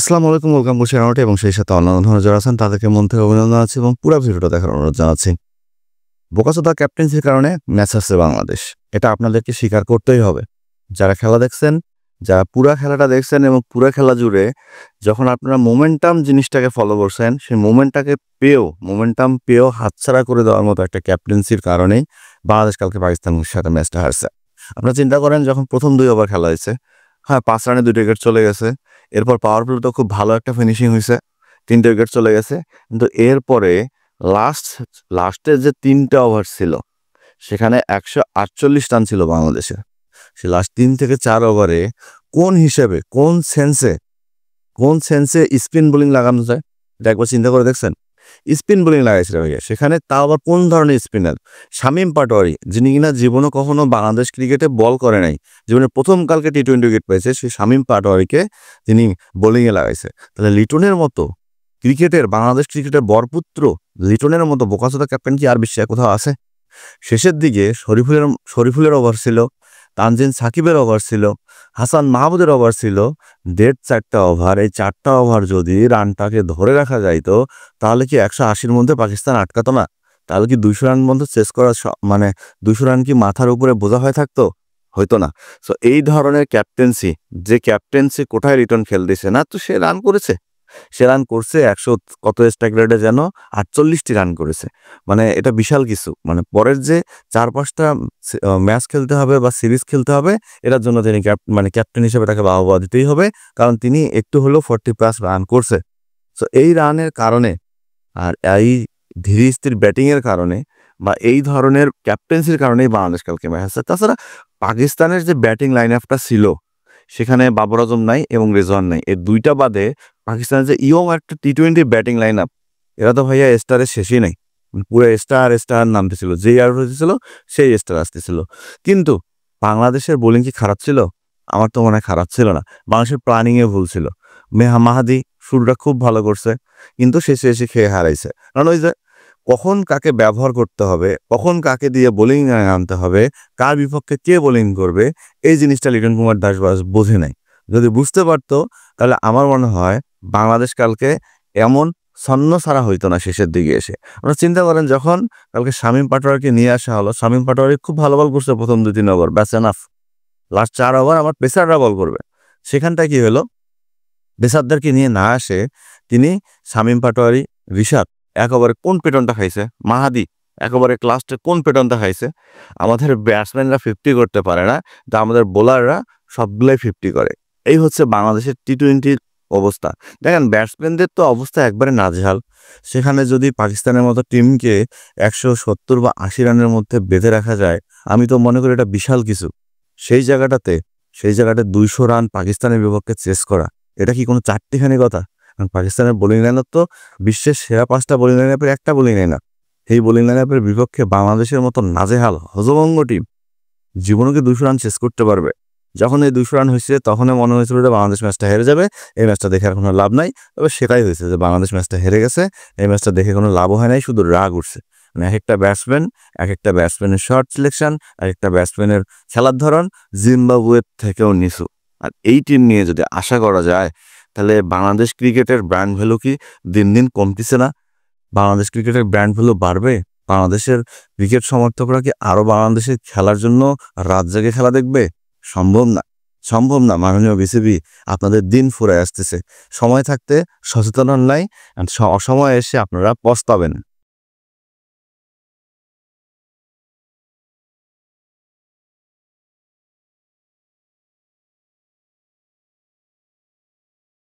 আসসালামু আলাইকুম, ওয়েলকাম করছি রানাউটে এবং সেই সাথে অন্যান্য ধরনের যারা আছেন তাদেরকে মন থেকে অভিনন্দন আছে এবং পুরো ভিডিওটা দেখার অনুরোধ জানাচ্ছি। বোকাচোদা ক্যাপ্টেন্সির কারণে ম্যাচ হারছে বাংলাদেশ, এটা আপনাদেরকে স্বীকার করতেই হবে। যারা খেলা দেখছেন, যারা পুরা খেলাটা দেখছেন এবং পুরা খেলা জুড়ে যখন আপনারা মোমেন্টাম জিনিসটাকে ফলো করছেন, সেই মোমেন্টাম পেয়েও হাতছাড়া করে দেওয়ার মতো একটা ক্যাপ্টেন্সির কারণেই বাংলাদেশ কালকে পাকিস্তানের সাথে ম্যাচটা হারছে। আপনারা চিন্তা করেন, যখন প্রথম 2 ওভার খেলা হয়েছে, হ্যাঁ 5 রানে 2 উইকেট চলে গেছে। এরপর পাওয়ার প্লেতে খুব ভালো একটা ফিনিশিং হয়েছে, 3টে উইকেট চলে গেছে। কিন্তু এরপরে লাস্টের যে 3টা ওভার ছিল, সেখানে 148 রান ছিল বাংলাদেশের। সে লাস্ট 3 থেকে 4 ওভারে কোন হিসেবে, কোন সেন্সে স্পিন বোলিং লাগানো যায়, এটা একবার চিন্তা করে দেখছেন? স্পিন বোলিং লাগাইছিল ভাইয়া, সেখানে তাও আবার কোন ধরনের স্পিনার? শামীম পাটোয়ারি, যিনি কিনা জীবনে কখনো বাংলাদেশ ক্রিকেটে বল করে নাই, জীবনের প্রথম কালকে টি-20 উইকেট পেয়েছে, সেই শামীম পাটোয়ারিকে তিনি বোলিংয়ে লাগাইছে। তাহলে লিটনের মতো বাংলাদেশ ক্রিকেটের বরপুত্র লিটনের মতো বোকাচোদা ক্যাপ্টেন কি আর বিশ্বে কোথাও আছে? শেষের দিকে শরীফুলের ওভার ছিল, তানজিন সাকিবের ওভার ছিল, হাসান মাহমুদের ওভার ছিল, 4.5টা ওভার। এই 4টা ওভার যদি রানটাকে ধরে রাখা যাইতো, তাহলে কি 180-র মধ্যে পাকিস্তান আটকাতো না? তাহলে কি 200 রান মধ্যে চেস করা মানে 200 রান কি মাথার উপরে বোঝা হয়ে থাকতো? হয়তো না। সো এই ধরনের ক্যাপ্টেন্সি কোথায় রিটার্ন খেল দিছে না, তো সে রান করেছে, সে রান করছে 100 কত স্ট্রাইক রেটে যেন 48টি রান করেছে। মানে এটা বিশাল কিছু। মানে পরের যে 4-5টা ম্যাচ খেলতে হবে বা সিরিজ খেলতে হবে, এটার জন্য তিনি ক্যাপ্টেন হিসেবে তাকে বাহবা দিতেই হবে, কারণ তিনি একটু হলেও 40+ রান করছে। সো এই রানের কারণে আর এই ধীরে স্থির ব্যাটিংয়ের কারণে বা এই ধরনের ক্যাপ্টেন্সির কারণেই বাংলাদেশ কালকে ম্যাচ হারছে। তাছাড়া পাকিস্তানের যে ব্যাটিং লাইন আপটা ছিল, সেখানে বাবর আজম নাই এবং রেজওয়ান নাই। এই 2টা বাদে পাকিস্তানের যে ইয়ং একটা টি-20 ব্যাটিং লাইন আপ, এরা তো ভাইয়া স্টারের শেষই নাই। পুরো স্টার নামতেছিল, যেই আউট হয়েছিল সেই স্টার আসতেছিল। কিন্তু বাংলাদেশের বোলিং কি খারাপ ছিল? আমার তো মনে হয় খারাপ ছিল না। বাংলাদেশের প্ল্যানিংয়ে ভুল ছিল। মাহাদি শুরুটা খুব ভালো করছে, কিন্তু শেষে এসে খেয়ে হারাইছে। কারণ ওই যে কখন কাকে ব্যবহার করতে হবে, কখন কাকে দিয়ে বোলিং আনতে হবে, কার বিপক্ষে কে বোলিং করবে, এই জিনিসটা লিটন কুমার দাস বোঝে নাই। যদি বুঝতে পারতো, তাহলে আমার মনে হয় বাংলাদেশ কালকে এমন ছন্নছাড়া হইতো না শেষের দিকে এসে। আপনারা চিন্তা করেন, যখন কালকে শামীম পাটোয়ারিকে নিয়ে আসা হলো, শামীম পাটোয়ারি খুব ভালো বল করছে প্রথম 2-3 ওভার, ব্যাস এনাফ। লাস্ট 4 ওভার আমার পেসাররা বল করবে। সেখানটা কি হলো, পেসারদেরকে নিয়ে না আসে তিনি শামীম পাটোয়ারি, রিশাদ একেবারে কোন পেটনটা খাইছে, মাহাদি একেবারে লাস্টে কোন পেটনটা খাইছে। আমাদের ব্যাটসম্যানরা 50 করতে পারে না, তা আমাদের বোলাররা সবগুলাই 50 করে। এই হচ্ছে বাংলাদেশের টি-20 অবস্থা। দেখেন, ব্যাটসম্যানদের তো অবস্থা একবারে নাজেহাল। সেখানে যদি পাকিস্তানের মতো টিমকে 170 বা 80 রানের মধ্যে বেঁধে রাখা যায়, আমি তো মনে করি এটা বিশাল কিছু। সেই জায়গাটাতে 200 রান পাকিস্তানের বিপক্ষে চেস করা, এটা কি কোনো চারটিখানি কথা? কারণ পাকিস্তানের বোলিং লাইনআপ তো বিশ্বের সেরা 5টা বোলিং লাইনআপের একটা বোলিং লাইনআপ। এই বোলিং লাইনআপের বিপক্ষে বাংলাদেশের মতো নাজেহাল হজবঙ্গ টিম জীবনে কি 200 রান চেস করতে পারবে? যখন এই 200 রান হয়েছে, তখনই মনে হয়েছিল যে বাংলাদেশ ম্যাচটা হেরে যাবে, এই ম্যাচটা দেখে আর কোনো লাভ নাই। তবে সেটাই হয়েছে যে বাংলাদেশ ম্যাচটা হেরে গেছে। এই ম্যাচটা দেখে কোনো লাভও হয় নাই, শুধু রাগ উঠছে। মানে এক একটা ব্যাটসম্যানের শর্ট সিলেকশন, এক একটা ব্যাটসম্যানের খেলার ধরন জিম্বাবুয়ের থেকেও নিচু। আর এই টিম নিয়ে যদি আশা করা যায়, তাহলে বাংলাদেশ ক্রিকেটের ব্র্যান্ড ভ্যালু কি দিন দিন কমতেছে না? বাংলাদেশ ক্রিকেটের ব্র্যান্ড ভ্যালু বাড়বে? বাংলাদেশের ক্রিকেট সমর্থকরা কি আরো বাংলাদেশের খেলার জন্য রাত জেগে খেলা দেখবে? সম্ভব না। মাননীয় বিসিবি, আপনাদের দিন ফুরায় আসতেছে। সময় থাকতে সচেতন হন নাই, অসময়ে এসে আপনারা পস্তাবেন।